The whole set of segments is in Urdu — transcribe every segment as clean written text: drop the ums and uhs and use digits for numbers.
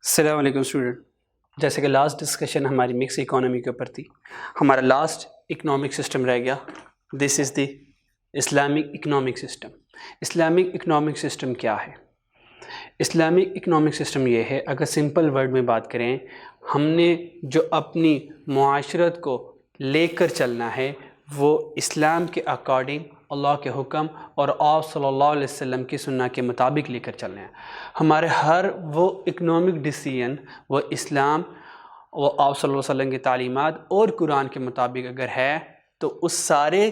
السلام علیکم اسٹوڈنٹ. جیسے کہ لاسٹ ڈسکشن ہماری مکس اکانومی کے اوپر تھی. ہمارا لاسٹ اکنامک سسٹم رہ گیا. This is the Islamic economic system. Islamic economic system کیا ہے؟ اسلامک اکنامک سسٹم یہ ہے، اگر سمپل ورڈ میں بات کریں، ہم نے جو اپنی معاشرت کو لے کر چلنا ہے وہ اسلام کے اکارڈنگ اللہ کے حکم اور آپ صلی اللہ علیہ وسلم کی سنت کے مطابق لے کر چلنا ہے. ہمارے ہر وہ اکنامک ڈیسیژن وہ اسلام وہ آپ صلی اللہ علیہ وسلم کی تعلیمات اور قرآن کے مطابق اگر ہے تو اس سارے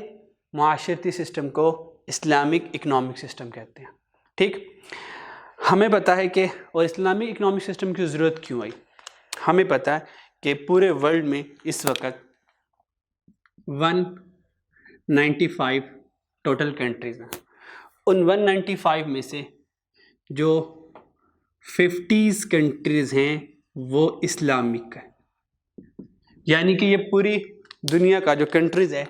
معاشرتی سسٹم کو اسلامک اکنامک سسٹم کہتے ہیں. ٹھیک، ہمیں پتہ ہے کہ اور اسلامک اکنامک سسٹم کی ضرورت کیوں آئی. ہمیں پتہ ہے کہ پورے ورلڈ میں اس وقت 195 ٹوٹل کنٹریز ہیں. ان 195 میں سے جو 50 کنٹریز ہیں وہ اسلامک ہے، یعنی کہ یہ پوری دنیا کا جو کنٹریز ہے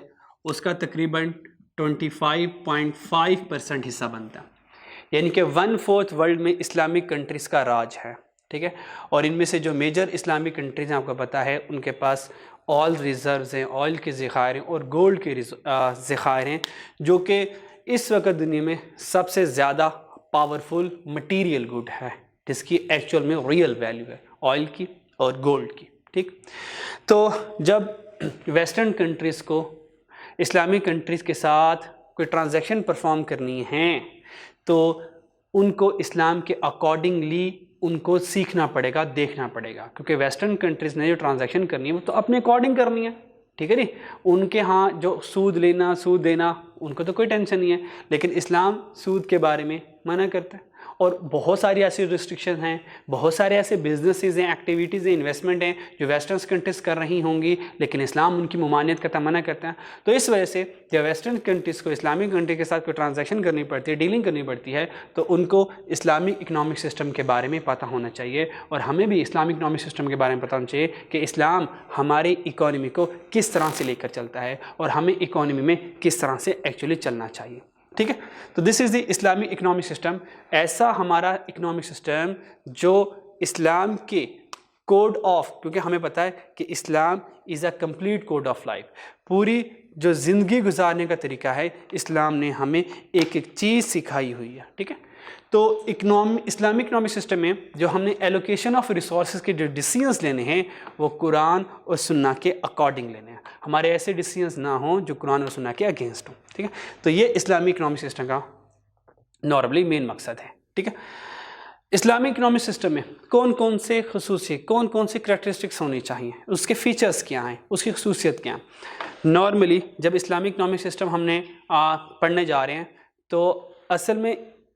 اس کا تقریباً 25.5% حصہ بنتا ہے. یعنی کہ 1/4 ورلڈ میں اسلامک کنٹریز کا راج ہے. ٹھیک ہے، اور ان میں سے جو میجر اسلامک کنٹریز ہیں آپ کو پتہ ہے ان کے پاس آئل ریزروز ہیں، آئل کے ذخائر ہیں اور گولڈ کے ذخائر ہیں، جو کہ اس وقت دنیا میں سب سے زیادہ پاورفل مٹیریل گڈ ہے جس کی ایکچوئل میں ریئل ویلیو ہے آئل کی اور گولڈ کی. ٹھیک، تو جب ویسٹرن کنٹریز کو اسلامک کنٹریز کے ساتھ کوئی ٹرانزیکشن پرفارم کرنی ہیں تو ان کو اسلام کے اکارڈنگلی ان کو سیکھنا پڑے گا، دیکھنا پڑے گا، کیونکہ ویسٹرن کنٹریز نے جو ٹرانزیکشن کرنی ہے وہ تو اپنے اکارڈنگ کرنی ہے. ٹھیک ہے جی، ان کے ہاں جو سود لینا سود دینا ان کو تو کوئی ٹینشن نہیں ہے، لیکن اسلام سود کے بارے میں منع کرتا ہے. اور بہت ساری ایسی ریسٹرکشن ہیں، بہت سارے ایسے بزنسز ہیں، ایکٹیویٹیز ہیں، انویسٹمنٹ ہیں جو ویسٹرن کنٹریز کر رہی ہوں گی لیکن اسلام ان کی ممانعت کرتا منع کرتا ہے. تو اس وجہ سے جب ویسٹرن کنٹریز کو اسلامک کنٹری کے ساتھ کوئی ٹرانزیکشن کرنی پڑتی ہے، ڈیلنگ کرنی پڑتی ہے، تو ان کو اسلامک اکنامک سسٹم کے بارے میں پتہ ہونا چاہیے. اور ہمیں بھی اسلامک اکنامک سسٹم کے بارے میں پتہ ہونا چاہیے کہ اسلام ہماری اکانومی کو کس طرح سے لے کر چلتا ہے اور ہمیں اکانومی میں کس طرح سے ایکچولی چلنا چاہیے. ٹھیک ہے، تو دس is the Islamic economic system. ایسا ہمارا اکنامک سسٹم جو اسلام کے کوڈ آف، کیونکہ ہمیں پتہ ہے کہ Islam is a complete code of life, پوری جو زندگی گزارنے کا طریقہ ہے اسلام نے ہمیں ایک ایک چیز سکھائی ہوئی ہے. ٹھیک ہے، تو اسلامک اکنامک سسٹم میں جو ہم نے ایلوکیشن آف ریسورسز کے جو ڈیسیژنز لینے ہیں وہ قرآن اور سنت کے اکارڈنگ لینے ہیں. ہمارے ایسے ڈیسیژنز نہ ہوں جو قرآن اور سنت کے اگینسٹ ہوں. ٹھیک ہے، تو یہ اسلامک اکنامک سسٹم کا نارملی مین مقصد ہے. ٹھیک ہے، اسلامک اکنامک سسٹم میں کون کون سے خصوصیت، کون کون سے کریکٹرسٹکس ہونی چاہیے، اس کے فیچرز کیا ہیں، اس کی خصوصیت کیا ہیں. نارملی جب اسلامک اکنامک سسٹم ہم نے پڑھنے جا رہے ہیں تو اصل میں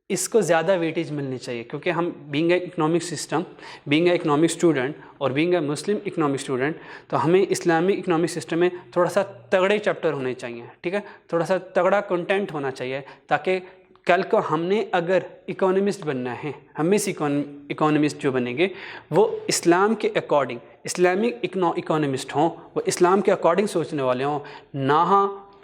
اس کو زیادہ ویٹیج ملنی چاہیے، کیونکہ ہم being a economic system, being a economic student اور being a Muslim economic student, تو ہمیں اسلامک اکنامک سسٹم میں تھوڑا سا تگڑے چیپٹر ہونے چاہیے. ٹھیک ہے، تھوڑا سا تگڑا کنٹینٹ ہونا چاہیے تاکہ کل کو ہم نے اگر اکانومسٹ بننا ہے، ہم میں سے اکانومسٹ جو بنیں گے وہ اسلام کے اکارڈنگ اسلامک اکانومسٹ ہوں، وہ اسلام کے اکارڈنگ سوچنے والے ہوں،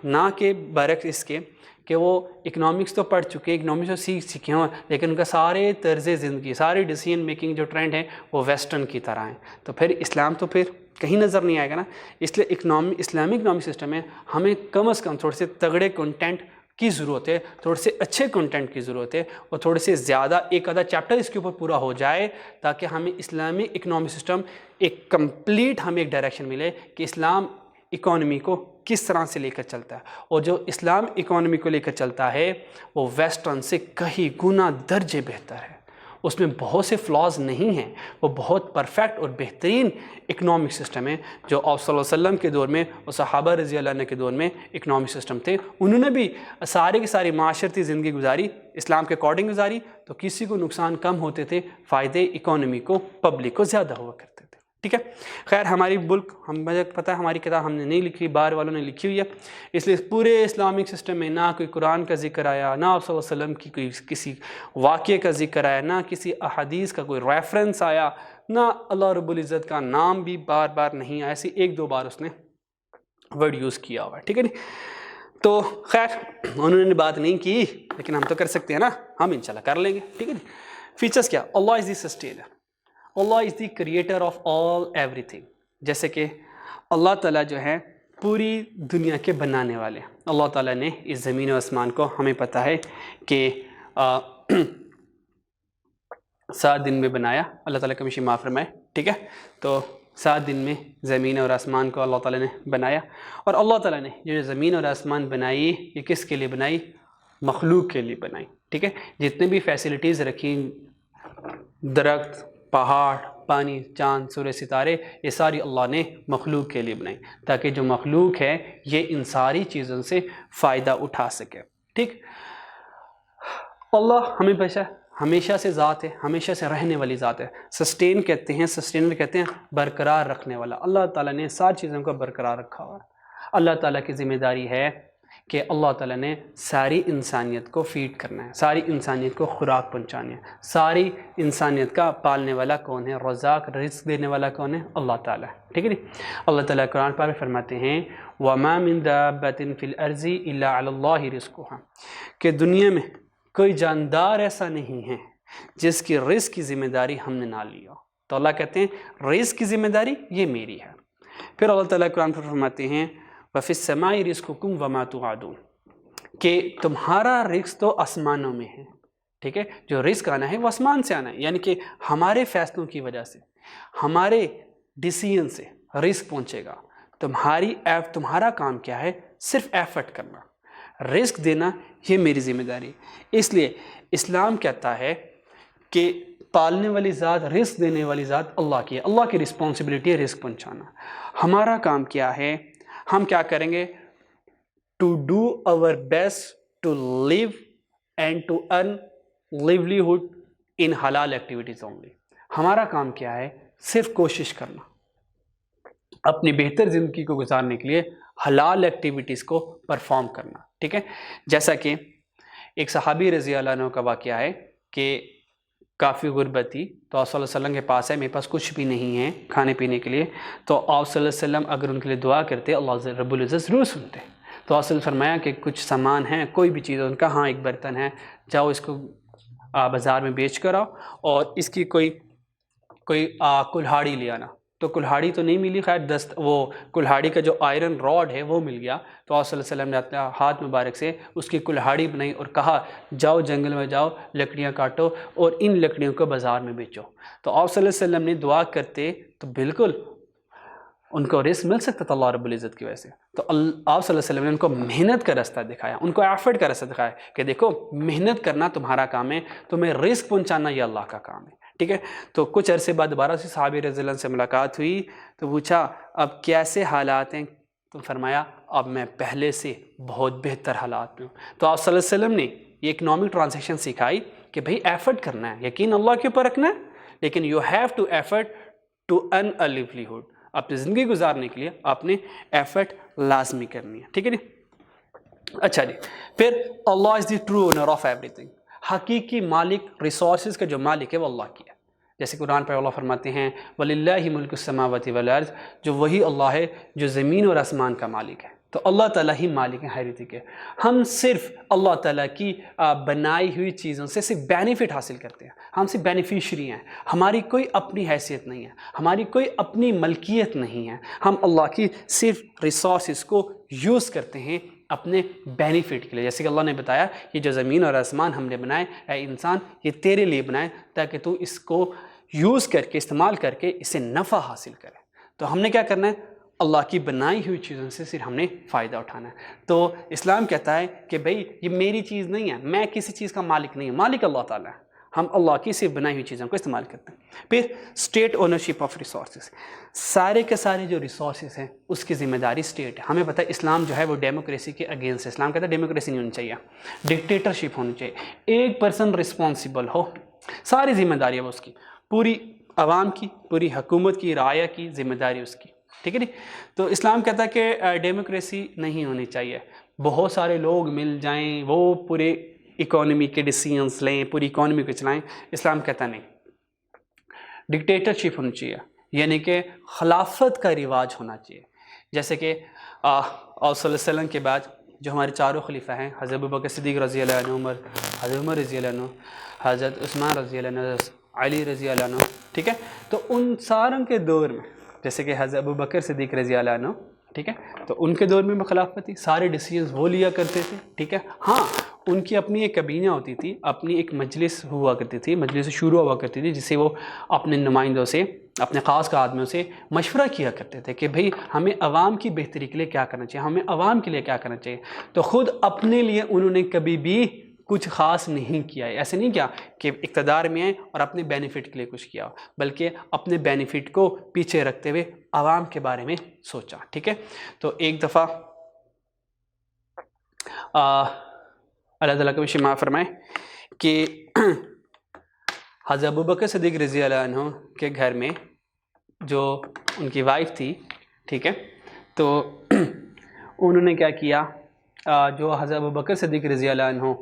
نہ کہ برعکس اس کے کہ وہ اکنامکس تو پڑھ چکے، اکنامکس تو سیکھ چکے ہوں لیکن ان کا سارے طرز زندگی، سارے ڈیسیژن میکنگ جو ٹرینڈ ہے وہ ویسٹرن کی طرح ہیں، تو پھر اسلام تو پھر کہیں نظر نہیں آئے گا نا. اس لیے اسلامک اکنامک سسٹم میں ہمیں کم از کم تھوڑے سے تگڑے کنٹینٹ کی ضرورت ہے، تھوڑے سے اچھے کنٹینٹ کی ضرورت ہے اور تھوڑے سے زیادہ ایک آدھا چیپٹر اس کے اوپر پورا ہو جائے تاکہ ہمیں اسلامک اکنامک سسٹم ایک کمپلیٹ ہمیں ایک ڈائریکشن ملے کہ اسلام اکانومی کو کس طرح سے لے کر چلتا ہے. اور جو اسلام اکانومی کو لے کر چلتا ہے وہ ویسٹرن سے کہیں گنا درجے بہتر ہے. اس میں بہت سے فلاز نہیں ہیں، وہ بہت پرفیکٹ اور بہترین اکنامک سسٹم ہے جو آپ صلی اللہ علیہ وسلم کے دور میں اور صحابہ رضی اللہ عنہ کے دور میں اکنامک سسٹم تھے. انہوں نے بھی سارے کی ساری معاشرتی زندگی گزاری اسلام کے اکارڈنگ گزاری، تو کسی کو نقصان کم ہوتے تھے، فائدے اکانومی کو، پبلک کو زیادہ ہوا کرتے تھے. ٹھیک ہے، خیر ہماری ملک مجھے پتہ ہے ہماری کتاب ہم نے نہیں لکھی، باہر والوں نے لکھی ہوئی ہے، اس لیے پورے اسلامک سسٹم میں نہ کوئی قرآن کا ذکر آیا، نہ آپ صلی اللہ علیہ وسلم کی کوئی کسی واقعے کا ذکر آیا، نہ کسی احادیث کا کوئی ریفرنس آیا، نہ اللہ رب العزت کا نام بھی بار بار نہیں آیا، ایسی 1-2 بار اس نے ورڈ یوز کیا ہوا ہے. ٹھیک ہے جی، تو خیر انہوں نے بات نہیں کی لیکن ہم تو کر سکتے ہیں نا، ہم انشاءاللہ کر لیں گے. ٹھیک ہے جی، فیچرز کیا، Allah is the sustainer, Allah is the creator of all ایوری تھنگ. جیسے کہ اللہ تعالیٰ جو ہے پوری دنیا کے بنانے والے ہیں. اللہ تعالیٰ نے اس زمین و آسمان کو ہمیں پتہ ہے کہ 7 دن میں بنایا. اللہ تعالیٰ کا مشی معاف فرمائے. ٹھیک ہے, تو 7 دن میں زمین اور آسمان کو اللہ تعالیٰ نے بنایا. اور اللہ تعالیٰ نے جو زمین اور آسمان بنائی یہ کس کے لیے بنائی؟ مخلوق کے لیے بنائی. ٹھیک ہے, جتنے بھی فیسلٹیز رکھی, درخت, پہاڑ, پانی, چاند, سورج, ستارے, یہ ساری اللہ نے مخلوق کے لیے بنائی تاکہ جو مخلوق ہے یہ ان ساری چیزوں سے فائدہ اٹھا سکے. ٹھیک, اللہ ہمیشہ سے ذات ہے, ہمیشہ سے رہنے والی ذات ہے. سسٹین کہتے ہیں, سسٹینر کہتے ہیں برقرار رکھنے والا. اللہ تعالیٰ نے ساری چیزوں کو برقرار رکھا ہوا. اللہ تعالیٰ کی ذمہ داری ہے کہ اللہ تعالیٰ نے ساری انسانیت کو فیڈ کرنا ہے, ساری انسانیت کو خوراک پہنچانی ہے. ساری انسانیت کا پالنے والا کون ہے؟ رزاق, رزق دینے والا کون ہے؟ اللہ تعالیٰ. ٹھیک ہے جی. اللہ تعالیٰ قرآن پاک میں فرماتے ہیں وَمَا مِن دَابَّةٍ فِي الْأَرْضِ إِلَّا عَلَى اللَّهِ رِزْقُهَا, کہ دنیا میں کوئی جاندار ایسا نہیں ہے جس کی رزق کی ذمہ داری ہم نے نہ لی ہو. تو اللہ کہتے ہیں رزق کی ذمہ داری یہ میری ہے. پھر اللہ تعالیٰ قرآن پر فرماتے ہیں وَفِي السَّمَاءِ رِزْقُكُمْ وَمَا تُوعَدُونَ, کہ تمہارا رزق تو آسمانوں میں ہے. ٹھیک ہے, جو رزق آنا ہے وہ آسمان سے آنا ہے, یعنی کہ ہمارے فیصلوں کی وجہ سے, ہمارے ڈیسیژن سے رزق پہنچے گا. تمہارا کام کیا ہے؟ صرف ایفرٹ کرنا, رزق دینا یہ میری ذمہ داری. اس لیے اسلام کہتا ہے کہ پالنے والی ذات, رزق دینے والی ذات اللہ کی ہے. اللہ کی رسپانسبلٹی ہے رزق پہنچانا. ہمارا کام کیا ہے؟ ہم کیا کریں گے؟ To do our best to live and to earn livelihood in حلال ایکٹیویٹیز اونلی. ہمارا کام کیا ہے؟ صرف کوشش کرنا, اپنی بہتر زندگی کو گزارنے کے لیے حلال ایکٹیویٹیز کو پرفارم کرنا. ٹھیک ہے, جیسا کہ ایک صحابی رضی اللہ عنہ کا واقعہ ہے کہ کافی غربت تھی, تو آپ صلی اللہ علیہ وسلم کے پاس ہے, میرے پاس کچھ بھی نہیں ہے کھانے پینے کے لیے. تو آپ صلی اللہ علیہ وسلم اگر ان کے لیے دعا کرتے اللہ رب العزت ضرور سنتے. تو آپ صلی اللہ علیہ وسلم فرمایا کہ کچھ سامان ہیں, کوئی بھی چیز ہے, ان کا ہاں ایک برتن ہے, جاؤ اس کو بازار میں بیچ کر آؤ اور اس کی کوئی کلہاڑی لے آنا. تو کلہاڑی تو نہیں ملی, خیر وہ کلہاڑی کا جو آئرن راڈ ہے وہ مل گیا. تو آپ صلی اللہ علیہ وسلم نے اپنے ہاتھ مبارک سے اس کی کلہاڑی بنائی اور کہا جاؤ جنگل میں جاؤ, لکڑیاں کاٹو اور ان لکڑیوں کو بازار میں بیچو. تو آپ صلی اللہ علیہ وسلم نے دعا کرتے تو بالکل ان کو رزق مل سکتا تھا اللہ رب العزت کی وجہ سے. تو آپ صلی اللہ علیہ وسلم نے ان کو محنت کا رستہ دکھایا, ان کو ایفرٹ کا رستہ دکھایا کہ دیکھو محنت کرنا تمہارا کام ہے, تمہیں رزق پہنچانا یہ اللہ کا کام ہے. ٹھیک ہے, تو کچھ عرصے بعد دوبارہ سے صحابی رضی اللہ عنہ سے ملاقات ہوئی تو پوچھا اب کیسے حالات ہیں؟ تو فرمایا اب میں پہلے سے بہت بہتر حالات میں ہوں. تو آپ صلی اللہ علیہ وسلم نے یہ اکنامک ٹرانزیکشن سکھائی کہ بھئی ایفرٹ کرنا ہے, یقین اللہ کے اوپر رکھنا ہے, لیکن you have to effort to earn a livelihood, اپنی زندگی گزارنے کے لیے آپ نے ایفرٹ لازمی کرنی ہے. ٹھیک ہے جی. اچھا جی, پھر Allah is the true owner of ایوری تھنگ, حقیقی مالک, ریسورسز کا جو مالک ہے وہ اللہ کی ہے. جیسے قرآن پر اللہ فرماتے ہیں وَلِلَّهِ مُلْكُ السَّمَاوَاتِ وَالْأَرْضِ, جو وہی اللہ ہے جو زمین اور آسمان کا مالک ہے. تو اللہ تعالیٰ ہی مالک ہے ہر چیز کے. ہم صرف اللہ تعالیٰ کی بنائی ہوئی چیزوں سے صرف بینیفٹ حاصل کرتے ہیں, ہم صرف بینیفیشری ہیں, ہماری کوئی اپنی حیثیت نہیں ہے, ہماری کوئی اپنی ملکیت نہیں ہے. ہم اللہ کی صرف ریسورسز کو یوز کرتے ہیں اپنے بینیفٹ کے لیے. جیسے کہ اللہ نے بتایا یہ جو زمین اور آسمان ہم نے بنائے, اے انسان یہ تیرے لیے بنائے تاکہ تو اس کو یوز کر کے, استعمال کر کے اس سے نفع حاصل کرے. تو ہم نے کیا کرنا ہے؟ اللہ کی بنائی ہوئی چیزوں سے صرف ہم نے فائدہ اٹھانا ہے. تو اسلام کہتا ہے کہ بھئی یہ میری چیز نہیں ہے, میں کسی چیز کا مالک نہیں ہوں, مالک اللہ تعالیٰ ہے. ہم اللہ کی صرف بنائی ہوئی چیزوں کو استعمال کرتے ہیں. پھر اسٹیٹ اونرشپ آف ریسورسز, سارے کے سارے جو ریسورسز ہیں اس کی ذمہ داری اسٹیٹ ہے. ہمیں پتہ ہے اسلام جو ہے وہ ڈیموکریسی کے اگینسٹ ہے. اسلام کہتا ہے ڈیموکریسی نہیں ہونی چاہیے, ڈکٹیٹرشپ ہونی چاہیے. ایک پرسن رسپانسیبل ہو, ساری ذمہ داری ہے وہ اس کی, پوری عوام کی, پوری حکومت کی, رعایا کی ذمہ داری اس کی. ٹھیک ہے جی. تو اسلام کہتا ہے کہ ڈیموکریسی نہیں ہونی چاہیے, بہت سارے لوگ مل جائیں, وہ پورے اکانومی کے ڈیسیژنس لیں, پوری اکانومی کو چلائیں. اسلام کہتا نہیں, ڈکٹیٹرشپ ہونی چاہیے, یعنی کہ خلافت کا رواج ہونا چاہیے. جیسے کہ آپ صلی اللہ علیہ وسلم کے بعد جو ہمارے چاروں خلیفہ ہیں, حضرت ابوبکر صدیق رضی اللہ عنہ, حضرت عمر رضی اللہ عنہ, حضرت عثمان رضی اللہ عنہ, علی رضی اللہ عنہ، ٹھیک ہے. تو ان ساروں کے دور میں جیسے کہ حضرت ابو بکر صدیق رضی اللہ عنہ، ٹھیک ہے، تو ان کے دور میں بھی خلافت تھی، سارے ڈیسیجنز وہ لیا کرتے تھے، ٹھیک ہے. ہاں ان کی اپنی ایک کابینہ ہوتی تھی، اپنی ایک مجلس ہوا کرتی تھی، مجلس شورا ہوا کرتی تھی، جس سے وہ اپنے نمائندوں سے، اپنے خاص آدمیوں سے مشورہ کیا کرتے تھے کہ بھئی ہمیں عوام کی بہتری کے لیے کیا کرنا چاہیے، ہمیں عوام کے لیے کیا کرنا چاہیے. تو خود اپنے لیے انہوں نے کبھی بھی کچھ خاص نہیں کیا ہے. ایسے نہیں کیا کہ اقتدار میں آئے اور اپنے بینیفٹ کے لیے کچھ کیا، بلکہ اپنے بینیفٹ کو پیچھے رکھتے ہوئے عوام کے بارے میں سوچا، ٹھیک ہے. تو ایک دفعہ اللہ تعالیٰ کو معاف فرمائے کہ حضرت ابو بکر صدیق رضی اللہ عنہ کے گھر میں جو ان کی وائف تھی، ٹھیک ہے، تو انہوں نے کیا کیا، جو حضرت ابو بکر صدیق رضی اللہ عنہ،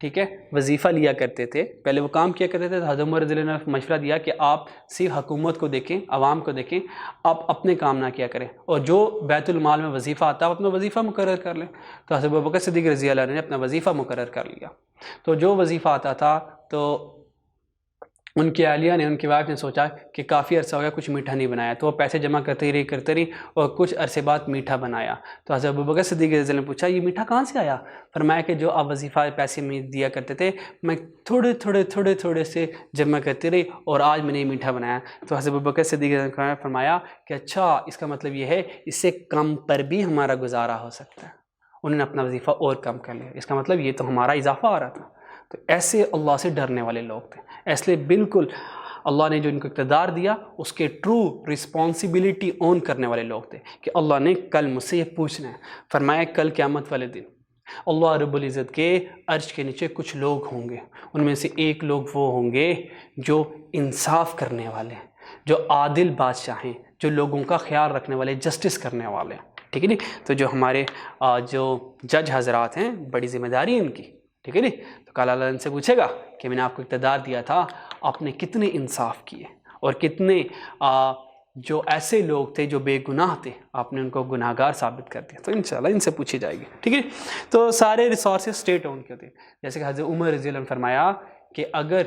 ٹھیک ہے، وظیفہ لیا کرتے تھے، پہلے وہ کام کیا کرتے تھے، تو حضرت عمر رضی اللہ عنہ نے مشورہ دیا کہ آپ صرف حکومت کو دیکھیں، عوام کو دیکھیں، آپ اپنے کام نہ کیا کریں، اور جو بیت المال میں وظیفہ آتا ہے اپنا وظیفہ مقرر کر لیں. تو حضرت ابو بکر صدیق رضی اللہ عنہ نے اپنا وظیفہ مقرر کر لیا. تو جو وظیفہ آتا تھا تو ان کی اہلیہ نے، ان کی وائف نے سوچا کہ کافی عرصہ ہو گیا کچھ میٹھا نہیں بنایا، تو وہ پیسے جمع کرتے رہی اور کچھ عرصے بعد میٹھا بنایا. تو حضرت ابوبکر صدیق رضی اللہ عنہ نے پوچھا یہ میٹھا کہاں سے آیا؟ فرمایا کہ جو آپ وظیفہ پیسے میں دیا کرتے تھے میں تھوڑے سے جمع کرتے رہی اور آج میں نے یہ میٹھا بنایا. تو حضرت ابوبکر صدیق رضی اللہ عنہ نے فرمایا کہ اچھا اس کا مطلب یہ ہے اس سے کم پر بھی ہمارا گزارا ہو سکتا ہے. انہوں نے اپنا وظیفہ اور کم کر لیا، اس کا مطلب یہ تو ہمارا اضافہ آ رہا تھا. تو ایسے اللہ سے ڈرنے والے لوگ تھے، اس لیے بالکل اللہ نے جو ان کو اقتدار دیا اس کے ٹرو رسپانسبلٹی اون کرنے والے لوگ تھے کہ اللہ نے کل مجھ سے یہ پوچھنا ہے. فرمایا کل قیامت والے دن اللہ رب العزت کے عرش کے نیچے کچھ لوگ ہوں گے، ان میں سے ایک لوگ وہ ہوں گے جو انصاف کرنے والے ہیں، جو عادل بادشاہ ہیں، جو لوگوں کا خیال رکھنے والے، جسٹس کرنے والے ہیں، ٹھیک ہے جی. تو جو ہمارے جو جج حضرات ہیں بڑی ذمہ داری ہے ان کی، ٹھیک ہے جی. تو کل اللہ ان سے پوچھے گا کہ میں نے آپ کو اقتدار دیا تھا، آپ نے کتنے انصاف کیے اور کتنے جو ایسے لوگ تھے جو بے گناہ تھے آپ نے ان کو گناہ گار ثابت کر دیا. تو انشاءاللہ ان سے پوچھی جائے گی، ٹھیک ہے. تو سارے ریسورسز اسٹیٹ اون کے ہوتے ہیں. جیسے کہ حضرت عمر رضی اللہ عنہ نے فرمایا کہ اگر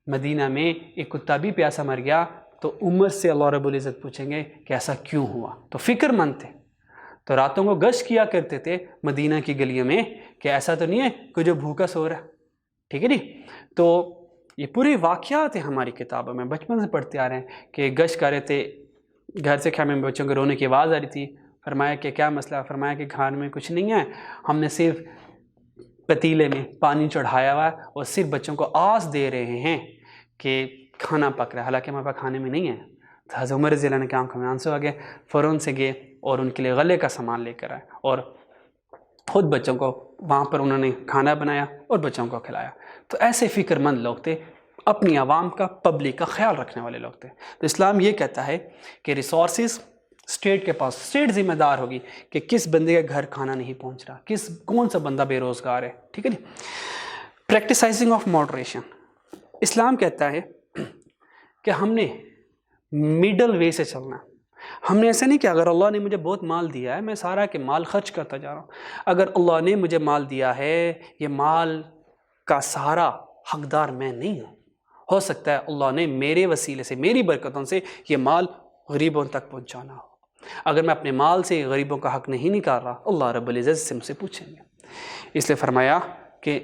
مدینہ میں ایک کتا بھی پیاسا مر گیا تو عمر سے اللہ رب العزت پوچھیں گے کہ ایسا کیوں ہوا. تو فکر مند تھے، تو راتوں کو گشت کیا کرتے تھے مدینہ کی گلیوں میں کہ ایسا تو نہیں ہے کہ جو بھوکا سو رہا ہے، ٹھیک ہے جی. تو یہ پورے واقعات ہیں ہماری کتابوں میں، بچپن سے پڑھتے آ رہے ہیں کہ گشت کر رہے تھے، گھر سے خیمے میں بچوں کے رونے کی آواز آ رہی تھی. فرمایا کہ کیا مسئلہ؟ فرمایا کہ کھانے میں کچھ نہیں ہے، ہم نے صرف پتیلے میں پانی چڑھایا ہوا ہے اور صرف بچوں کو آس دے رہے ہیں کہ کھانا پک رہا ہے، حالانکہ ہمارے پاس کھانے میں نہیں ہے. تو حضرت عمر رضی اللہ عنہ کے آنکھوں میں آنسو آ گئے، فوراً سے گئے اور ان کے لیے غلے کا سامان لے کر آئے اور خود بچوں کو وہاں پر انہوں نے کھانا بنایا اور بچوں کو کھلایا. تو ایسے فکر مند لوگ تھے، اپنی عوام کا، پبلک کا خیال رکھنے والے لوگ تھے. تو اسلام یہ کہتا ہے کہ ریسورسز اسٹیٹ کے پاس، اسٹیٹ ذمہ دار ہوگی کہ کس بندے کے گھر کھانا نہیں پہنچ رہا، کون سا بندہ بے روزگار ہے، ٹھیک ہے جی. پریکٹیسائزنگ آف ماڈریشن، اسلام کہتا ہے کہ ہم نے مڈل وے سے چلنا. ہم نے ایسا نہیں کہ اگر اللہ نے مجھے بہت مال دیا ہے میں سارا کہ مال خرچ کرتا جا رہا ہوں. اگر اللہ نے مجھے مال دیا ہے یہ مال کا سارا حقدار میں نہیں ہوں، ہو سکتا ہے اللہ نے میرے وسیلے سے، میری برکتوں سے یہ مال غریبوں تک پہنچانا ہو. اگر میں اپنے مال سے غریبوں کا حق نہیں نکال رہا اللہ رب العزت سے مجھ سے پوچھیں گے. اس لیے فرمایا کہ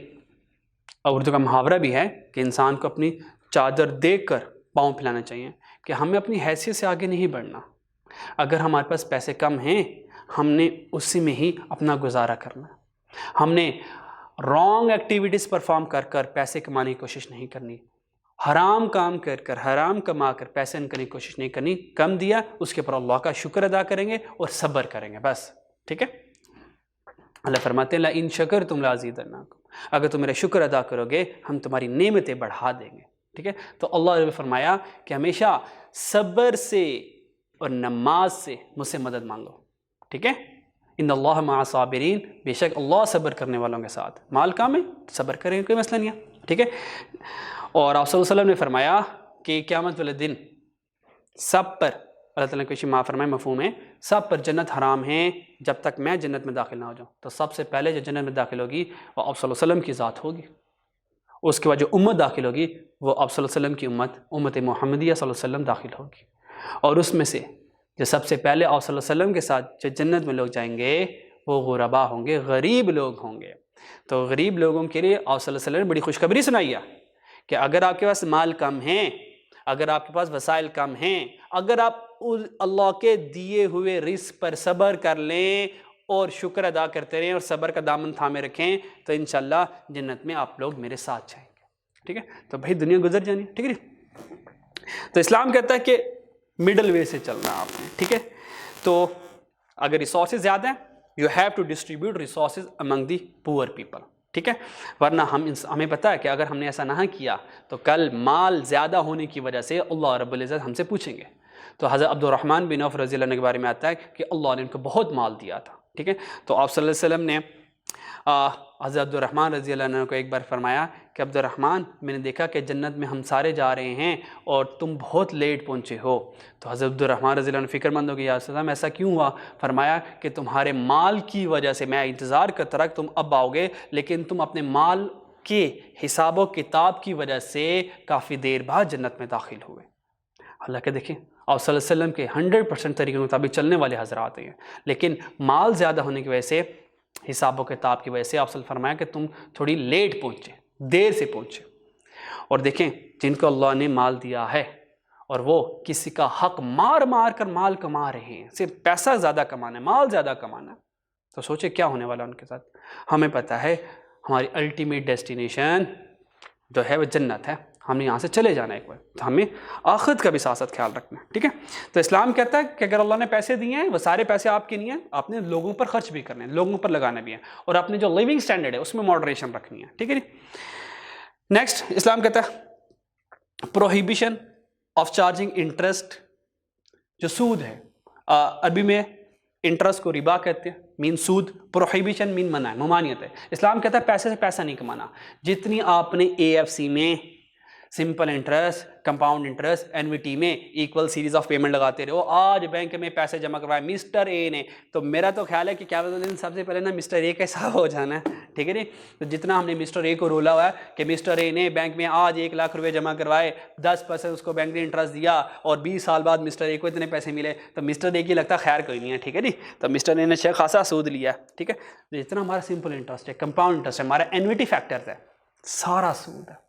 اردو کا محاورہ بھی ہے کہ انسان کو اپنی چادر دیکھ کر پاؤں پھیلانا چاہیے کہ ہمیں اپنی حیثیت سے آگے نہیں بڑھنا. اگر ہمارے پاس پیسے کم ہیں ہم نے اسی میں ہی اپنا گزارا کرنا. ہم نے رانگ ایکٹیویٹیز پرفارم کر کر پیسے کمانے کی کوشش نہیں کرنی، حرام کام کر کر، حرام کما کر پیسے کرنے کی کوشش نہیں کرنی. کم دیا اس کے اوپر اللہ کا شکر ادا کریں گے اور صبر کریں گے، بس، ٹھیک ہے. اللہ فرماتے ہیں لَإِن شَكَرْتُمْ لَأَزِيدَنَّكُمْ، اگر تم میرا شکر ادا کرو گے ہم تمہاری نعمتیں بڑھا دیں گے، ٹھیک ہے. تو اللہ نے فرمایا کہ ہمیشہ صبر سے اور نماز سے مجھ سے مدد مانگو، ٹھیک ہے. ان اللہ مع صابرین، بے شک اللہ صبر کرنے والوں کے ساتھ. مال کام ہے صبر کریں، کوئی مسئلہ نہیں ہے، ٹھیک ہے. اور آپ صلی اللہ علیہ وسلم نے فرمایا کہ قیامت والے دن سب پر اللہ تعالیٰ نے کچھ معاف فرمائے، مفہوم ہے سب پر جنت حرام ہے جب تک میں جنت میں داخل نہ ہو جاؤں. تو سب سے پہلے جو جنت میں داخل ہوگی وہ آپ صلی اللہ علیہ وسلم کی ذات ہوگی اس کے بعد جو امت داخل ہوگی وہ آپ صلی اللہ علیہ وسلم کی امت محمدیہ صلی اللہ علیہ وسلم داخل ہوگی، اور اس میں سے جو سب سے پہلے آپ صلی اللہ علیہ وسلم کے ساتھ جو جنت میں لوگ جائیں گے وہ غربا ہوں گے، غریب لوگ ہوں گے۔ تو غریب لوگوں کے لیے آپ صلی اللہ علیہ وسلم نے بڑی خوشخبری سنائی ہے کہ اگر آپ کے پاس مال کم ہیں، اگر آپ کے پاس وسائل کم ہیں، اگر آپ اللہ کے دیے ہوئے رزق پر صبر کر لیں اور شکر ادا کرتے رہیں اور صبر کا دامن تھامے رکھیں تو انشاءاللہ جنت میں آپ لوگ میرے ساتھ جائیں گے، ٹھیک ہے؟ تو بھائی دنیا گزر جانی، ٹھیک ہے؟ تو اسلام کہتا ہے کہ مڈل وے سے چلنا آپ نے، ٹھیک ہے؟ تو اگر ریسورسز زیادہ ہیں you have to distribute resources among the poor people, ٹھیک ہے؟ ورنہ ہمیں پتہ ہے کہ اگر ہم نے ایسا نہ کیا تو کل مال زیادہ ہونے کی وجہ سے اللہ رب العزت ہم سے پوچھیں گے۔ تو حضرت عبد الرحمن بن عوف رضی اللہ عنہ کے بارے میں آتا ہے کہ اللہ نے ان کو بہت مال دیا تھا، ٹھیک ہے؟ تو آپ صلی اللہ علیہ وسلم نے حضرت عبد الرحمن رضی اللہ عنہ کو ایک بار فرمایا کہ عبد الرحمن میں نے دیکھا کہ جنت میں ہم سارے جا رہے ہیں اور تم بہت لیٹ پہنچے ہو۔ تو حضرت عبد الرحمن رضی اللہ عنہ فکر مند ہو کہ یا رسول اللہ ایسا کیوں ہوا؟ فرمایا کہ تمہارے مال کی وجہ سے میں انتظار کرتا رہا کہ تم اب آؤ گے، لیکن تم اپنے مال کے حساب و کتاب کی وجہ سے کافی دیر بعد جنت میں داخل ہوئے۔ حالانکہ دیکھیں آپ صلی اللہ علیہ وسلم کے 100% طریقے کے مطابق چلنے والے حضرات ہیں، لیکن مال زیادہ ہونے کی وجہ سے حساب و کتاب کی وجہ سے آپ صلی اللہ علیہ وسلم فرمایا کہ تم تھوڑی لیٹ پہنچے، دیر سے پہنچے۔ اور دیکھیں جن کو اللہ نے مال دیا ہے اور وہ کسی کا حق مار مار کر مال کما رہے ہیں، صرف پیسہ زیادہ کمانا ہے، مال زیادہ کمانا ہے، تو سوچے کیا ہونے والا ان کے ساتھ۔ ہمیں پتہ ہے ہماری الٹیمیٹ ڈیسٹینیشن جو ہے وہ جنت ہے، ہم نے یہاں سے چلے جانا ہے ایک بار، تو ہمیں آخرت کا بھی ساتھ خیال رکھنا ہے، ٹھیک ہے؟ تو اسلام کہتا ہے کہ اگر اللہ نے پیسے دیے ہیں وہ سارے پیسے آپ کے نہیں ہیں، آپ نے لوگوں پر خرچ بھی کرنے ہیں، لوگوں پر لگانا بھی ہے، اور اپنے جو لیونگ سٹینڈرڈ ہے اس میں ماڈریشن رکھنی ہے، ٹھیک ہے جی؟ نیکسٹ اسلام کہتا ہے پروہیبیشن آف چارجنگ انٹرسٹ، جو سود ہے عربی میں انٹرسٹ کو ربا کہتے ہیں، مین سود، پروہیبیشن مین منع ہے، ممانعت ہے۔ اسلام کہتا ہے پیسے سے پیسہ نہیں کمانا، جتنی آپ نے AFC میں simple interest, compound interest, annuity میں ایکول سیریز آف پیمنٹ لگاتے رہو، آج بینک میں پیسے جمع کروائے مسٹر اے نے، تو میرا تو خیال ہے کہ کیا دن سب سے پہلے نا مسٹر اے کا حساب ہو جانا ہے، ٹھیک ہے جی؟ تو جتنا ہم نے مسٹر اے کو رولا ہوا ہے کہ مسٹر اے نے بینک میں آج 1 لاکھ روپے جمع کروائے، 10% اس کو بینک نے انٹرسٹ دیا اور 20 سال بعد مسٹر اے کو اتنے پیسے ملے، تو مسٹر اے کی لگتا خیر کوئی نہیں ہے، ٹھیک ہے جی؟ تو مسٹر اے نے اچھا خاصا سود لیا، ٹھیک ہے؟ جتنا ہمارا سمپل انٹرسٹ ہے، کمپاؤنڈ انٹرسٹ ہے، ہمارا اینوٹی فیکٹر ہے، سارا سود ہے،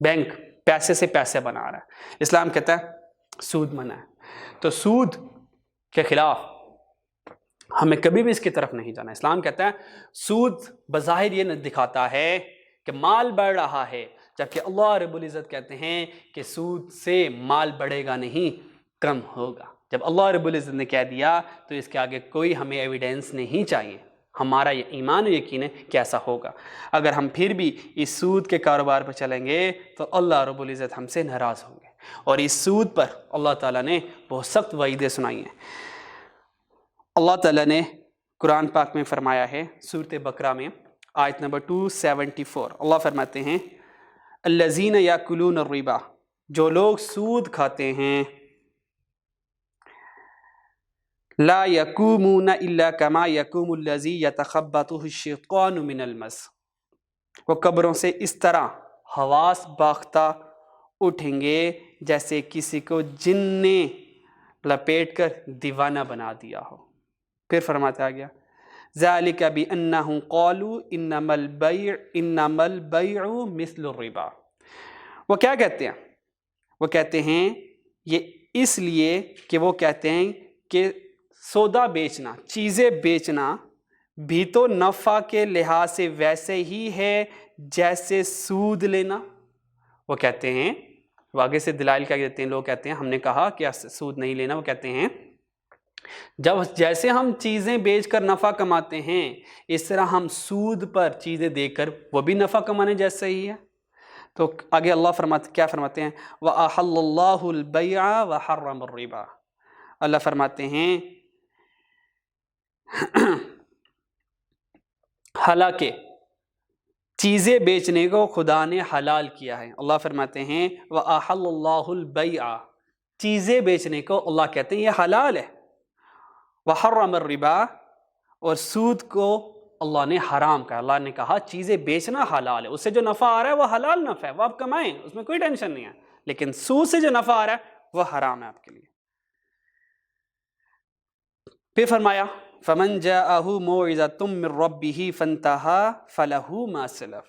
بینک پیسے سے پیسے بنا رہا ہے۔ اسلام کہتا ہے سود منع ہے، تو سود کے خلاف ہمیں کبھی بھی اس کی طرف نہیں جانا۔ اسلام کہتا ہے سود بظاہر یہ دکھاتا ہے کہ مال بڑھ رہا ہے، جبکہ اللہ رب العزت کہتے ہیں کہ سود سے مال بڑھے گا نہیں، کم ہوگا۔ جب اللہ رب العزت نے کہہ دیا تو اس کے آگے کوئی ہمیں ایویڈنس نہیں چاہیے، ہمارا یہ ایمان و یقین ہے کہ ایسا ہوگا۔ اگر ہم پھر بھی اس سود کے کاروبار پر چلیں گے تو اللہ رب العزت ہم سے ناراض ہوں گے، اور اس سود پر اللہ تعالیٰ نے بہت سخت وعیدیں سنائی ہیں۔ اللہ تعالیٰ نے قرآن پاک میں فرمایا ہے سورۃ بقرہ میں آیت نمبر 274، اللہ فرماتے ہیں الذین یاکلون الربا، جو لوگ سود کھاتے ہیں، لا یقومون الا کما یقوم الذی یتخبطہ الشیطان من المس، وہ قبروں سے اس طرح حواس باختہ اٹھیں گے جیسے کسی کو جن نے لپیٹ کر دیوانہ بنا دیا ہو۔ پھر فرماتا گیا ذالک بانہم قالوا انما البیع مثل الربا، وہ کیا کہتے ہیں؟ وہ کہتے ہیں یہ اس لیے کہ وہ کہتے ہیں کہ سودا بیچنا، چیزیں بیچنا بھی تو نفع کے لحاظ سے ویسے ہی ہے جیسے سود لینا۔ وہ کہتے ہیں، وہ آگے سے دلائل کیا دیتے ہیں، لوگ کہتے ہیں ہم نے کہا کہ سود نہیں لینا، وہ کہتے ہیں جب جیسے ہم چیزیں بیچ کر نفع کماتے ہیں اس طرح ہم سود پر چیزیں دے کر وہ بھی نفع کمانے جیسا ہی ہے۔ تو آگے اللہ کیا فرماتے ہیں وَأَحَلَّ اللَّهُ الْبَيْعَ وَحَرَّمَ الرِّبَا، اللہ فرماتے ہیں حالانکہ چیزیں بیچنے کو خدا نے حلال کیا ہے۔ اللہ فرماتے ہیں وَأَحَلَّ اللَّهُ الْبَيْعَ، چیزیں بیچنے کو اللہ کہتے ہیں یہ حلال ہے، وَحَرَّمَ الرِّبَا، اور سود کو اللہ نے حرام کہا. اللہ نے کہا چیزیں بیچنا حلال ہے, اس سے جو نفع آ رہا ہے وہ حلال نفع ہے, وہ آپ کمائیں, اس میں کوئی ٹینشن نہیں ہے, لیکن سود سے جو نفع آ رہا ہے وہ حرام ہے آپ کے لیے. پھر فرمایا فَمَنْ جَاءَهُ مَوْعِظَةٌ مِّن رَّبِّهِ فَانْتَهَىٰ فَلَهُ مَا سَلَفَ.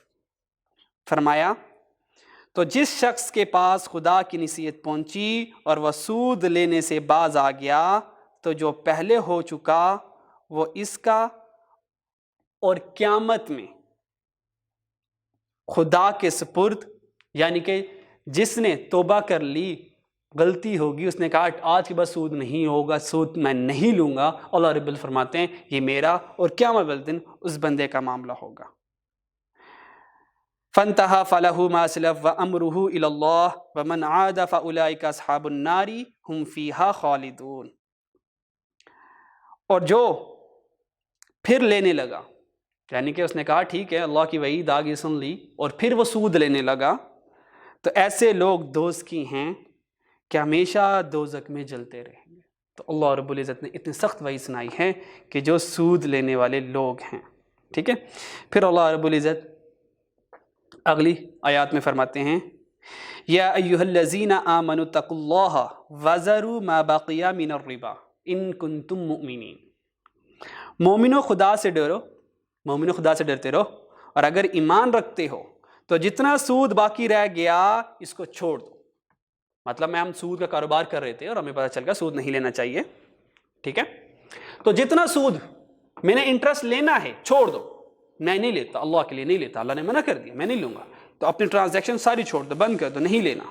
فرمایا تو جس شخص کے پاس خدا کی نصیحت پہنچی اور وہ سود لینے سے باز آ گیا تو جو پہلے ہو چکا وہ اس کا, اور قیامت میں خدا کے سپرد, یعنی کہ جس نے توبہ کر لی, غلطی ہوگی, اس نے کہا آج کے بعد سود نہیں ہوگا, سود میں نہیں لوں گا, اللہ رب العزت فرماتے ہیں یہ میرا اور قیامت والے دن اس بندے کا معاملہ ہوگا. فَانْتَهَا فَلَهُ مَا سَلَفَ وَأَمْرُهُ إِلَى اللَّهِ وَمَنْ عَادَ فَأُولَٰئِكَ أَصْحَابُ النَّارِ هُمْ فِيهَا خَالِدُونَ. اور جو پھر لینے لگا, یعنی کہ اس نے کہا ٹھیک ہے اللہ کی وعید آگے سن لی اور پھر وہ سود لینے لگا, تو ایسے لوگ دوست کی ہیں کہ ہمیشہ دوزخ میں جلتے رہیں گے. تو اللہ رب العزت نے اتنی سخت وعید سنائی ہے کہ جو سود لینے والے لوگ ہیں. ٹھیک ہے, پھر اللہ رب العزت اگلی آیات میں فرماتے ہیں یا ایھا الذین آمنوا اتقوا اللہ وذروا ما بقی من الربا ان کنتم مؤمنین. مومنو خدا سے ڈرو, مومنو خدا سے ڈرتے رہو, اور اگر ایمان رکھتے ہو تو جتنا سود باقی رہ گیا اس کو چھوڑ دو. مطلب ہم سود کا کاروبار کر رہے تھے اور ہمیں پتہ چل گیا سود نہیں لینا چاہیے, ٹھیک ہے, تو جتنا سود میں نے انٹرسٹ لینا ہے چھوڑ دو, میں نہیں لیتا, اللہ کے لیے نہیں لیتا, اللہ نے منع کر دیا, میں نہیں لوں گا, تو اپنی ٹرانزیکشن ساری چھوڑ دو, بند کر دو, نہیں لینا.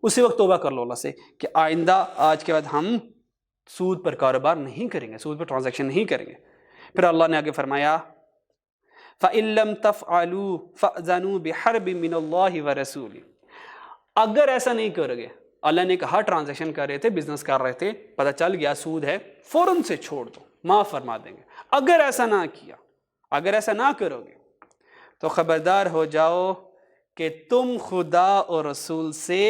اسی وقت توبہ کر لو اللہ سے کہ آئندہ آج کے بعد ہم سود پر کاروبار نہیں کریں گے, سود پر ٹرانزیکشن نہیں کریں گے. پھر اللہ نے آگے فرمایا فَإِن لَّمْ تَفْعَلُوا فَأْذَنُوا بِحَرْبٍ مِّنَ اللَّهِ وَرَسُولِهِ. اگر ایسا نہیں کرو گے, اللہ نے کہا ٹرانزیکشن کر رہے تھے, بزنس کر رہے تھے, پتہ چل گیا سود ہے, فوراً سے چھوڑ دو, معاف فرما دیں گے. اگر ایسا نہ کیا, اگر ایسا نہ کرو گے تو خبردار ہو جاؤ کہ تم خدا اور رسول سے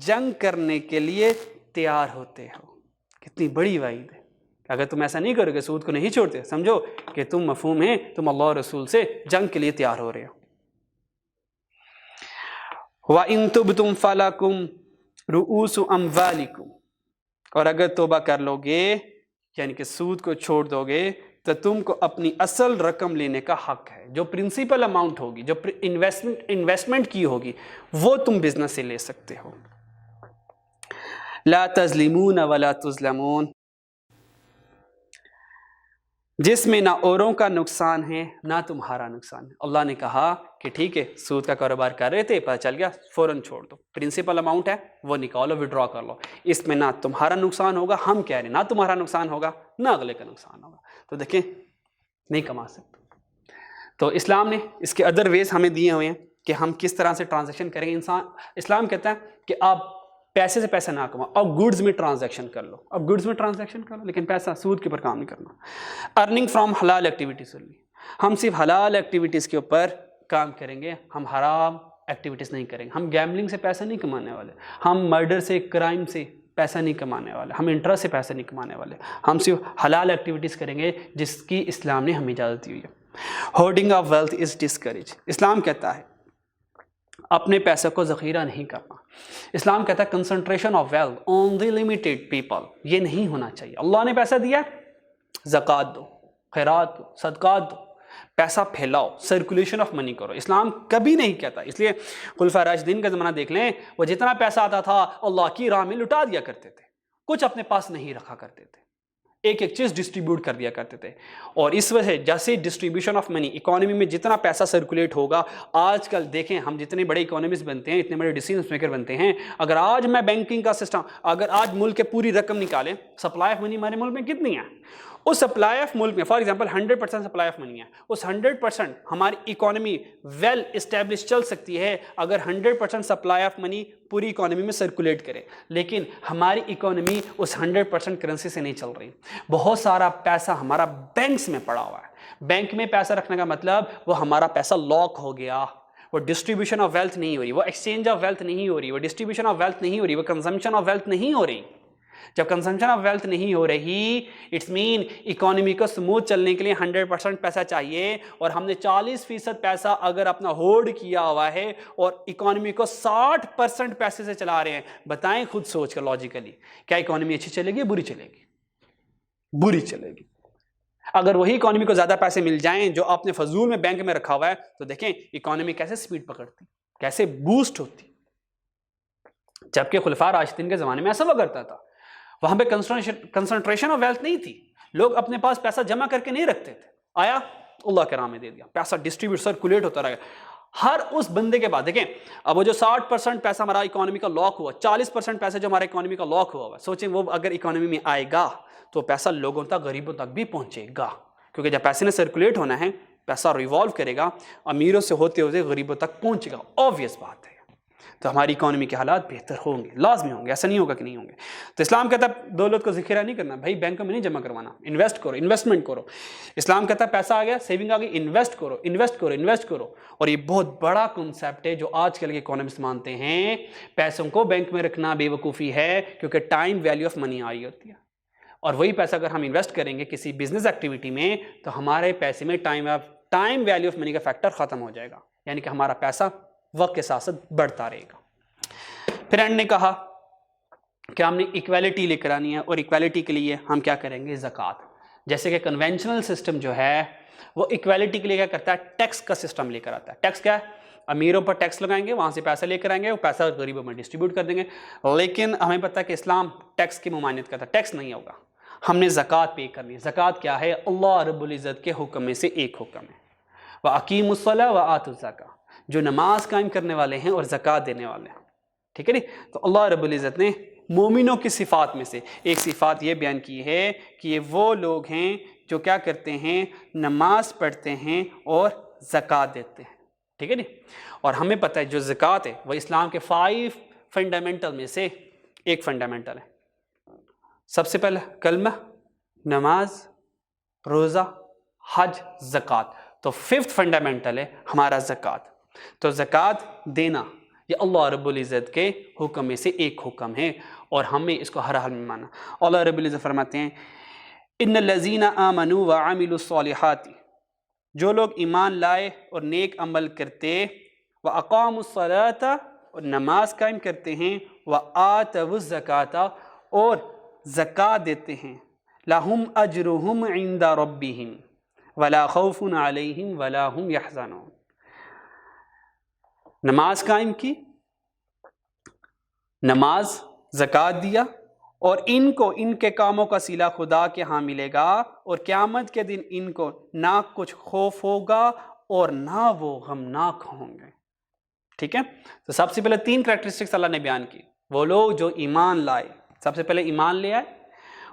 جنگ کرنے کے لیے تیار ہوتے ہو. کتنی بڑی وعید ہے. اگر تم ایسا نہیں کرو گے, سود کو نہیں چھوڑتے, سمجھو کہ تم مفہوم ہے تم اللہ اور رسول سے جنگ کے لیے تیار ہو رہے ہو. وَإِن تُبْتُمْ فَلَكُمْ رُؤُوسُ أَمْوَالِكُمْ. اور اگر توبہ کر لو گے, یعنی کہ سود کو چھوڑ دو گے, تو تم کو اپنی اصل رقم لینے کا حق ہے. جو پرنسپل اماؤنٹ ہوگی, جو انویسٹمنٹ کی ہوگی, وہ تم بزنس سے لے سکتے ہو. لا تظلمون ولا تظلمون. جس میں نہ اوروں کا نقصان ہے نہ تمہارا نقصان ہے. اللہ نے کہا کہ ٹھیک ہے سود کا کاروبار کر رہے تھے, پتہ چل گیا, فوراً چھوڑ دو, پرنسپل اماؤنٹ ہے وہ نکالو, وڈرا کر لو, اس میں نہ تمہارا نقصان ہوگا, ہم کہہ رہے ہیں نہ تمہارا نقصان ہوگا نہ اگلے کا نقصان ہوگا. تو دیکھیں نہیں کما سکتے. تو اسلام نے اس کے ادر ویز ہمیں دیے ہوئے ہیں کہ ہم کس طرح سے ٹرانزیکشن کریں گے. اسلام کہتا ہے کہ آپ پیسے سے پیسہ نہ کماؤ, اب گڈز میں ٹرانزیکشن کر لو, اب گڈز میں ٹرانزیکشن کرو, لیکن پیسہ سود کے اوپر کام نہیں کرنا. ارننگ فرام حلال ایکٹیویٹیز only. ہم صرف حلال ایکٹیویٹیز کے اوپر کام کریں گے, ہم حرام ایکٹیویٹیز نہیں کریں گے. ہم گیمبلنگ سے پیسہ نہیں کمانے والے, ہم مرڈر سے, کرائم سے پیسہ نہیں کمانے والے, ہم انٹرسٹ سے پیسہ نہیں کمانے والے. ہم صرف حلال ایکٹیویٹیز کریں گے جس کی اسلام نے ہمیں اجازت دی ہوئی ہے. Hoarding of wealth is discouraged. اسلام کہتا ہے اپنے پیسے کو ذخیرہ نہیں کرنا. اسلام کہتا ہے concentration of wealth on the limited people, یہ نہیں ہونا چاہیے. اللہ نے پیسہ دیا, زکوٰۃ دو, خیرات دو, صدقات دو, پیسہ پھیلاؤ, سرکولیشن آف منی کرو. اسلام کبھی نہیں کہتا. اس لیے خلفاء راشدین کا زمانہ دیکھ لیں, وہ جتنا پیسہ آتا تھا اللہ کی راہ میں لٹا دیا کرتے تھے, کچھ اپنے پاس نہیں رکھا کرتے تھے, ایک ایک چیز ڈسٹریبیوٹ کر دیا کرتے تھے. اور اس وجہ سے جیسے ڈسٹریبیوشن آف منی, اکانومی میں جتنا پیسہ سرکولیٹ ہوگا, آج کل دیکھیں ہم جتنے بڑے اکانومسٹ بنتے ہیں, اتنے بڑے ڈیسیژن میکر بنتے ہیں, اگر آج میں بینکنگ کا سسٹم, اگر آج ملک کے پوری رقم نکالیں, سپلائی آف منی ہمارے ملک میں کتنی ہے, اس سپلائی آف ملک میں for example 100% supply of money ہے, اس 100% ہماری اکانومی ویل اسٹیبلش چل سکتی ہے اگر 100% سپلائی آف منی پوری اکانومی میں سرکولیٹ کرے. لیکن ہماری اکانومی اس 100% کرنسی سے نہیں چل رہی. بہت سارا پیسہ ہمارا بینکس میں پڑا ہوا ہے. بینک میں پیسہ رکھنے کا مطلب وہ ہمارا پیسہ لاک ہو گیا, وہ ڈسٹریبیوشن آف ویلتھ نہیں ہو رہی, وہ ایکسچینج آف ویلتھ نہیں ہو رہی, وہ ڈسٹریبیوشن آف ویلتھ نہیں ہو رہی, وہ کنزمپشن آف ویلتھ نہیں ہو رہی. جب کنزمپشن آف ویلتھ نہیں ہو رہی، اٹس مین اکانومی کو سموتھ چلنے کے لیے 100% پیسہ چاہیے، اور ہم نے 40% پیسہ اگر اپنا ہولڈ کیا ہوا ہے اور اکانومی کو 60% پیسے سے چلا رہے ہیں، بتائیں خود سوچ کر لاجیکلی، کیا اکانومی اچھی چلے گی بری چلے گی؟ بری چلے گی۔ اگر وہی اکانومی کو زیادہ پیسے مل جائیں جو آپ نے فضول میں بینک میں رکھا ہوا ہے، تو دیکھیں اکانومی کیسے سپیڈ پکڑتی، کیسے بوسٹ ہوتی۔ جبکہ خلفاء راشدین کے زمانے میں ایسا ہوا کرتا تھا، وہاں پہ کنسنٹریشن آف ویلتھ نہیں تھی، لوگ اپنے پاس پیسہ جمع کر کے نہیں رکھتے تھے، آیا اللہ کے راہ میں دے دیا، پیسہ ڈسٹریبیوٹ سرکولیٹ ہوتا رہا۔ ہر اس بندے کے بعد دیکھیں، اب وہ جو 60% پیسہ ہمارا اکانومی کا لاک ہوا، 40% پیسہ جو ہمارا اکانومی کا لاک ہوا، سوچیں وہ اگر اکانومی میں آئے گا تو پیسہ لوگوں تک، غریبوں تک بھی پہنچے گا، کیونکہ جب پیسے نے سرکولیٹ ہونا ہے، پیسہ ریوالو کرے گا، امیروں سے ہوتے ہوتے غریبوں تک پہنچے گا، آبویس بات ہے، تو ہماری اکانومی کے حالات بہتر ہوں گے، لازمی ہوں گے، ایسا نہیں ہوگا کہ نہیں ہوں گے۔ تو اسلام کہتا ہے دولت کو ذخیرہ نہیں کرنا، بھائی بینکوں میں نہیں جمع کروانا، انویسٹ کرو، انویسٹمنٹ کرو۔ اسلام کہتا ہے پیسہ آ گیا، سیونگ آ گئی، انویسٹ کرو، انویسٹ کرو، انویسٹ کرو۔ اور یہ بہت بڑا کنسیپٹ ہے جو آج کل کے اکانومسٹ مانتے ہیں، پیسوں کو بینک میں رکھنا بے وقوفی ہے، کیونکہ ٹائم ویلیو آف منی آئی ہوتی ہے، اور وہی پیسہ اگر ہم انویسٹ کریں گے کسی بزنس ایکٹیویٹی میں تو ہمارے پیسے میں ٹائم ویلیو آف منی کا فیکٹر ختم ہو جائے گا، یعنی کہ ہمارا پیسہ وقت کے ساتھ ساتھ بڑھتا رہے گا۔ پھر اینڈ نے کہا کہ ہم نے ایکویلٹی لے کر آنی ہے، اور ایکویلٹی کے لیے ہم کیا کریں گے؟ زکوٰۃ۔ جیسے کہ کنونشنل سسٹم جو ہے وہ ایکویلٹی کے لیے کیا کرتا ہے؟ ٹیکس کا سسٹم لے کر آتا ہے۔ ٹیکس کیا ہے؟ امیروں پر ٹیکس لگائیں گے، وہاں سے پیسہ لے کر آئیں گے، وہ پیسہ غریبوں میں ڈسٹریبیوٹ کر دیں گے۔ لیکن ہمیں پتہ ہے کہ اسلام ٹیکس کی ممانعت کرتا ہے، ٹیکس نہیں ہوگا، ہم نے زکوٰۃ پے کرنی ہے۔ زکوٰۃ کیا ہے؟ اللہ رب العزت کے حکم میں سے ایک حکم ہے، وَأَقِيمُوا الصَّلَاةَ وَآتُوا الزَّكَاةَ، جو نماز قائم کرنے والے ہیں اور زکوٰۃ دینے والے ہیں، ٹھیک ہے نا؟ تو اللہ رب العزت نے مومنوں کی صفات میں سے ایک صفات یہ بیان کی ہے کہ یہ وہ لوگ ہیں جو کیا کرتے ہیں؟ نماز پڑھتے ہیں اور زکوٰۃ دیتے ہیں، ٹھیک ہے نا؟ اور ہمیں پتہ ہے جو زکوٰۃ ہے وہ اسلام کے 5 فنڈامنٹل میں سے ایک فنڈامنٹل ہے۔ سب سے پہلے کلمہ، نماز، روزہ، حج، زکوٰۃ، تو 5th فنڈامنٹل ہے ہمارا زکوٰۃ۔ تو زکوٰۃ دینا یہ اللہ رب العزت کے حکم میں سے ایک حکم ہے، اور ہمیں اس کو ہر حال میں مانا۔ اللہ رب العزت فرماتے ہیں ان الذین آمنوا وعملوا الصالحات، جو لوگ ایمان لائے اور نیک عمل کرتے، واقاموا الصلاۃ، اور نماز قائم کرتے ہیں، وآتوا الزکاۃ، اور زکوٰۃ دیتے ہیں، لہم اجرہم عند ربہم ولا خوف علیہم ولا ہم یحزنون۔ نماز قائم کی، نماز، زکوٰۃ دیا، اور ان کو ان کے کاموں کا صلہ خدا کے ہاں ملے گا، اور قیامت کے دن ان کو نہ کچھ خوف ہوگا اور نہ وہ غمناک ہوں گے، ٹھیک ہے؟ تو سب سے پہلے 3 کریکٹرسٹکس اللہ نے بیان کی، وہ لوگ جو ایمان لائے، سب سے پہلے ایمان لے آئے،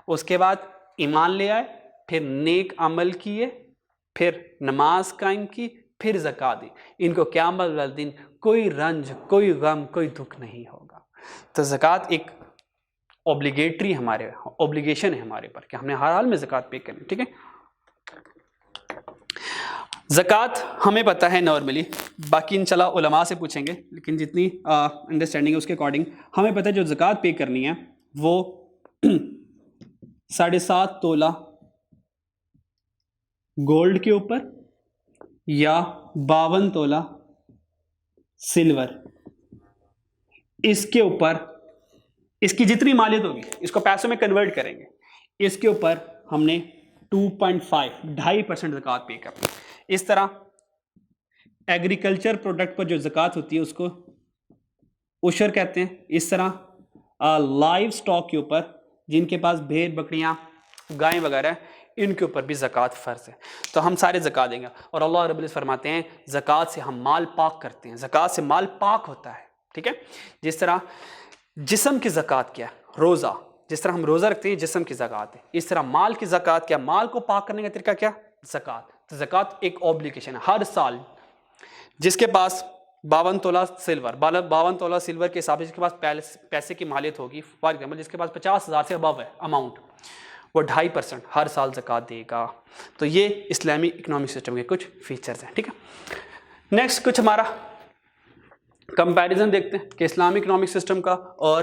اس کے بعد ایمان لے آئے، پھر نیک عمل کیے، پھر نماز قائم کی، پھر زکوٰۃ دی، ان کو قیامت والے دن کوئی رنج، کوئی غم، کوئی دکھ نہیں ہوگا۔ تو زکوٰۃ ایک اوبلیگیشن ہے ہمارے پر کہ ہم نے ہر حال میں زکوٰۃ پے کرنی، ٹھیک ہے؟ زکوٰۃ ہمیں پتہ ہے نارملی، باقی انشاءاللہ علماء سے پوچھیں گے، لیکن جتنی انڈرسٹینڈنگ ہے اس کے اکارڈنگ ہمیں پتہ ہے جو زکوٰۃ پے کرنی ہے وہ 7.5 تولہ گولڈ کے اوپر یا 52 تولہ سلور، اس کے اوپر اس کی جتنی مالیت ہوگی اس کو پیسوں میں کنورٹ کریں گے، اس کے اوپر ہم نے 2.5% زکوٰۃ پے کرنا۔ اس طرح ایگریکلچر پروڈکٹ پر جو زکوٰۃ ہوتی ہے اس کو عشر کہتے ہیں۔ اس طرح لائیو سٹاک کے اوپر، جن کے پاس بھیڑ، بکریاں، گائیں وغیرہ، ان کے اوپر بھی زکوٰۃ فرض ہے، تو ہم سارے زکوٰۃ دیں گے۔ اور اللہ رب العزت فرماتے ہیں زکوٰۃ سے ہم مال پاک کرتے ہیں، زکوٰۃ سے مال پاک ہوتا ہے، ٹھیک ہے؟ جس طرح جسم کی زکوٰۃ کیا ہے؟ روزہ، جس طرح ہم روزہ رکھتے ہیں جسم کی زکوٰۃ ہے، اس طرح مال کی زکوٰۃ کیا؟ مال کو پاک کرنے کا طریقہ کیا؟ زکوٰۃ۔ تو زکوٰۃ ایک اوبلیگیشن ہے، ہر سال جس کے پاس 52 تولہ سلور، 52 تولہ سلور کے حساب سے جس کے پاس پیسے کی مالیت ہوگی، فار ایگزامپل جس کے پاس 50,000 سے ابو ہے اماؤنٹ، وہ 2.5% ہر سال زکوٰۃ دے گا۔ تو یہ اسلامی اکنامک سسٹم کے کچھ فیچرز ہیں، ٹھیک ہے؟ نیکسٹ کچھ ہمارا کمپیریزن دیکھتے ہیں کہ اسلامی اکنامک سسٹم کا اور